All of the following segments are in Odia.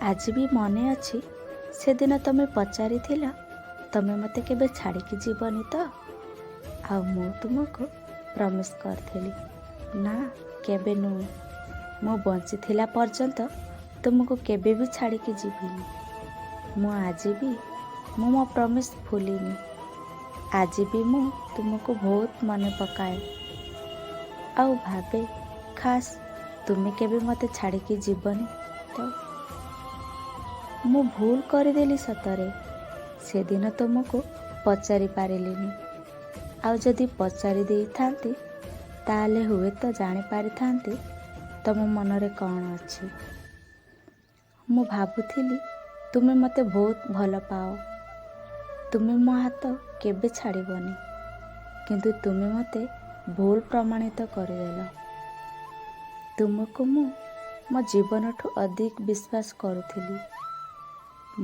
ଆଜି ବି ମନେ ଅଛି ସେଦିନ ତମେ ପଚାରିଥିଲ ତମେ ମୋତେ କେବେ ଛାଡ଼ିକି ଯିବନି ତ? ଆଉ ମୁଁ ତୁମକୁ ପ୍ରମିସ୍ କରିଥିଲି, ନା କେବେ ନୁହେଁ, ମୁଁ ବଞ୍ଚିଥିଲା ପର୍ଯ୍ୟନ୍ତ ତୁମକୁ କେବେ ବି ଛାଡ଼ିକି ଯିବିନି। ମୁଁ ମୋ ପ୍ରମିସ୍ ଭୁଲିନି। ଆଜି ବି ମୁଁ ତୁମକୁ ବହୁତ ମନେ ପକାଏ ଆଉ ଭାବେ ଖାସ୍ ତୁମେ କେବେ ମୋତେ ଛାଡ଼ିକି ଯିବନି ତ। ମୁଁ ଭୁଲ କରିଦେଲି ସତରେ, ସେଦିନ ତୁମକୁ ପଚାରି ପାରିଲିନି। ଆଉ ଯଦି ପଚାରି ଦେଇଥାନ୍ତି ତାହେଲେ ହୁଏତ ଜାଣିପାରିଥାନ୍ତି ତମ ମନରେ କ'ଣ ଅଛି। ମୁଁ ଭାବୁଥିଲି ତୁମେ ମୋତେ ବହୁତ ଭଲ ପାଅ, ତୁମେ ମୋ ହାତ କେବେ ଛାଡ଼ିବନି, କିନ୍ତୁ ତୁମେ ମୋତେ ଭୁଲ ପ୍ରମାଣିତ କରିଦେଲ। ତୁମକୁ ମୁଁ ମୋ ଜୀବନଠୁ ଅଧିକ ବିଶ୍ୱାସ କରୁଥିଲି,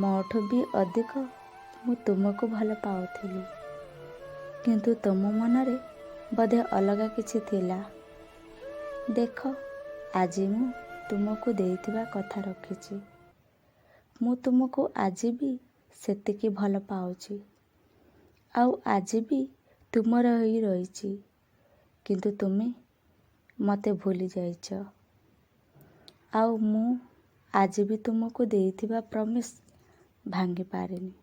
ମୋଠୁ ବି ଅଧିକ ମୁଁ ତୁମକୁ ଭଲ ପାଉଥିଲି, କିନ୍ତୁ ତୁମ ମନରେ ବୋଧେ ଅଲଗା କିଛି ଥିଲା। ଦେଖ, ଆଜି ମୁଁ ତୁମକୁ ଦେଇଥିବା କଥା ରଖିଛି। ମୁଁ ତୁମକୁ ଆଜି ବି ସେତିକି ଭଲ ପାଉଛି, ଆଉ ଆଜି ବି ତୁମର ହୋଇ ରହିଛି, କିନ୍ତୁ ତୁମେ ମୋତେ ଭୁଲି ଯାଇଛ। ଆଉ ମୁଁ ଆଜି ବି ତୁମକୁ ଦେଇଥିବା ପ୍ରମିସ୍ ଭାଙ୍ଗି ପାରିନି।